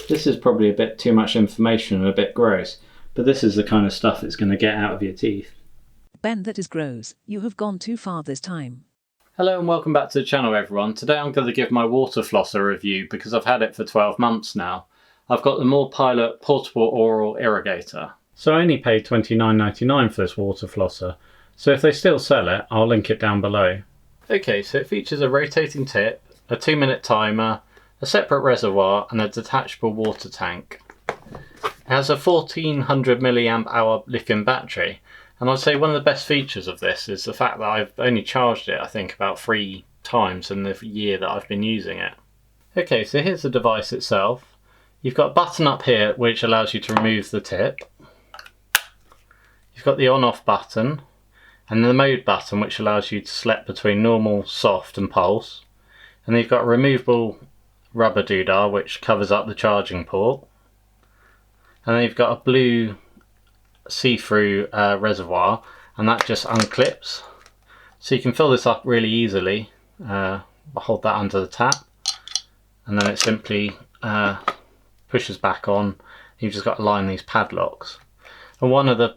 This is probably a bit too much information and a bit gross, but this is the kind of stuff it's going to get out of your teeth. Ben, that is gross. You have gone too far this time. Hello and welcome back to the channel everyone. Today I'm going to give my water flosser a review because I've had it for 12 months now. I've got the Morpilot Portable Oral Irrigator. So I only paid $29.99 for this water flosser, so if they still sell it, I'll link it down below. Okay, so it features a rotating tip, a 2-minute timer, a separate reservoir and a detachable water tank. It has a 1400 mAh lithium battery, and I'd say one of the best features of this is the fact that I've only charged it I think about 3 times in the year that I've been using it. Okay, so here's the device itself. You've got a button up here which allows you to remove the tip. You've got the on-off button and the mode button which allows you to select between normal, soft and pulse. And then you've got a removable rubber doodah which covers up the charging port. And then you've got a blue see-through reservoir, and that just unclips. So you can fill this up really easily. Hold that under the tap and then it simply pushes back on. You've just got to line these padlocks. And one of the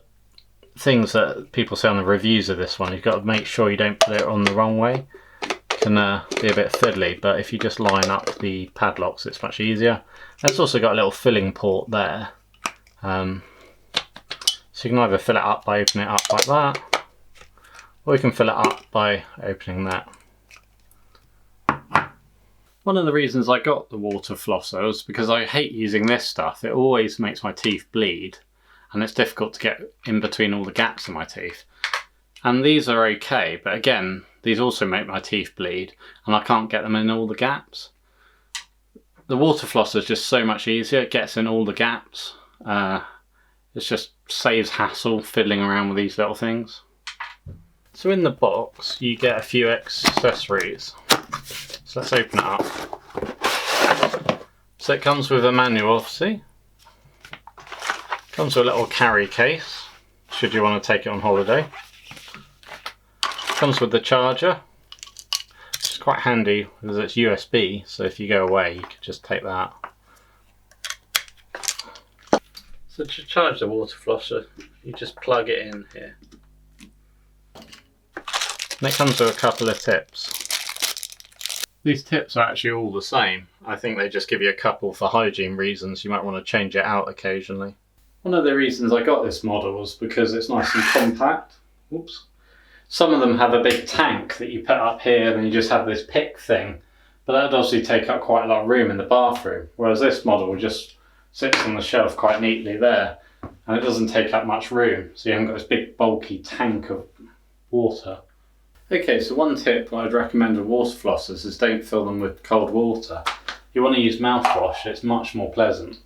things that people say on the reviews of this one, you've got to make sure you don't put it on the wrong way. It can be a bit fiddly, but if you just line up the padlocks it's much easier. It's also got a little filling port there. So you can either fill it up by opening it up like that, or you can fill it up by opening that. One of the reasons I got the water flosser was because I hate using this stuff. It always makes my teeth bleed and it's difficult to get in between all the gaps in my teeth. And these are okay, but again, these also make my teeth bleed and I can't get them in all the gaps. The water flosser is just so much easier. It gets in all the gaps. It just saves hassle fiddling around with these little things. So in the box you get a few accessories. So let's open it up. So it comes with a manual obviously. Comes with a little carry case, should you want to take it on holiday. Comes with the charger, which is quite handy because it's USB, so if you go away you can just take that. So to charge the water flosser, you just plug it in here. And it comes with a couple of tips. These tips are actually all the same. I think they just give you a couple for hygiene reasons. You might want to change it out occasionally. One of the reasons I got this model was because it's nice and compact. Oops. Some of them have a big tank that you put up here and you just have this pick thing. But that would obviously take up quite a lot of room in the bathroom. Whereas this model just sits on the shelf quite neatly there. And it doesn't take up much room. So you haven't got this big bulky tank of water. Okay, so one tip I'd recommend with water flossers is don't fill them with cold water. You want to use mouthwash, it's much more pleasant.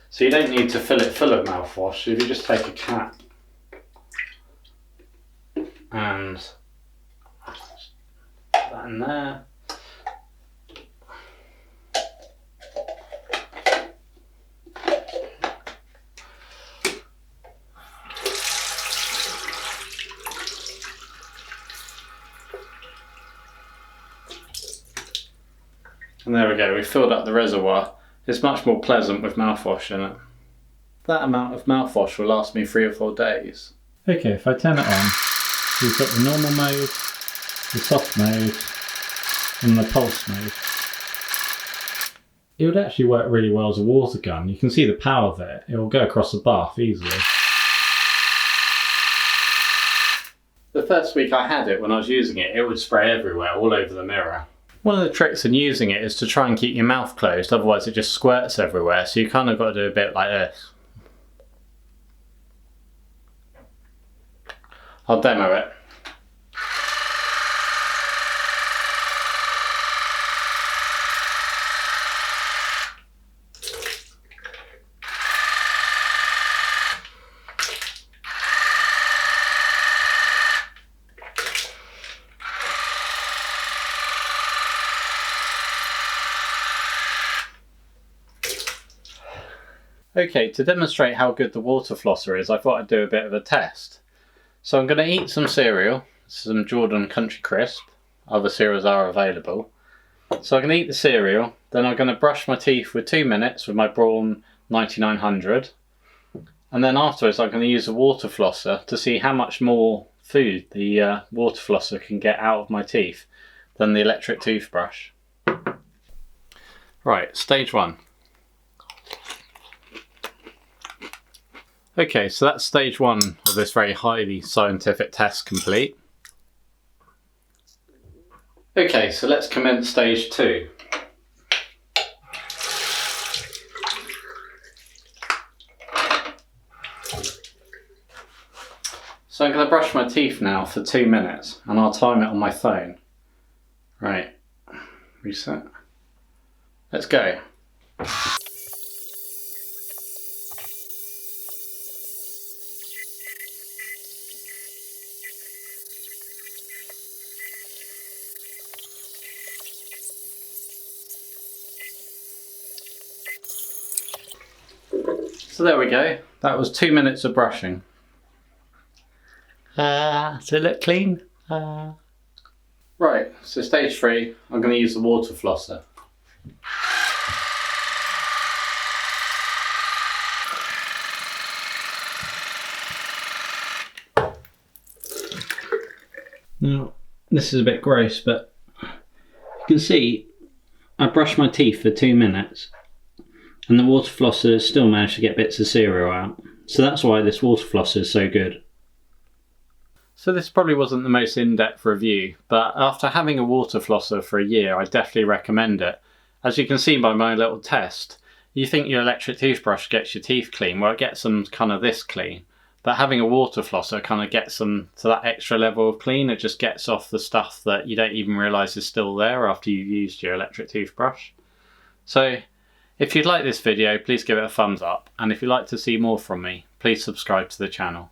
So you don't need to fill it full of mouthwash. If you just take a cap and put that in there. And there we go, we've filled up the reservoir. It's much more pleasant with mouthwash in it. That amount of mouthwash will last me 3 or 4 days. Okay, if I turn it on, you've got the normal mode, the soft mode, and the pulse mode. It would actually work really well as a water gun. You can see the power there. It will go across the bath easily. The first week I had it, when I was using it, it would spray everywhere, all over the mirror. One of the tricks in using it is to try and keep your mouth closed, otherwise it just squirts everywhere, so you kind of got to do a bit like this. I'll demo it. Okay, to demonstrate how good the water flosser is, I thought I'd do a bit of a test. So I'm going to eat some cereal, some Jordan Country Crisp, other cereals are available, So I'm going to eat the cereal, then I'm going to brush my teeth with 2 minutes with my Braun 9900, and then afterwards I'm going to use a water flosser to see how much more food the water flosser can get out of my teeth than the electric toothbrush. Right, stage 1. Okay, so that's stage 1 of this very highly scientific test complete. Okay, so let's commence stage 2. So I'm going to brush my teeth now for 2 minutes, and I'll time it on my phone. Right, reset. Let's go. So there we go. That was 2 minutes of brushing. Does it look clean? Right, so stage 3, I'm going to use the water flosser. Now, this is a bit gross, but you can see I brushed my teeth for 2 minutes and the water flosser still managed to get bits of cereal out. So that's why this water flosser is so good. So this probably wasn't the most in-depth review, but after having a water flosser for a year, I definitely recommend it. As you can see by my little test, you think your electric toothbrush gets your teeth clean, well it gets them kind of this clean. But having a water flosser kind of gets them to that extra level of clean. It just gets off the stuff that you don't even realise is still there after you've used your electric toothbrush. So if you'd like this video, please give it a thumbs up, and if you'd like to see more from me, please subscribe to the channel.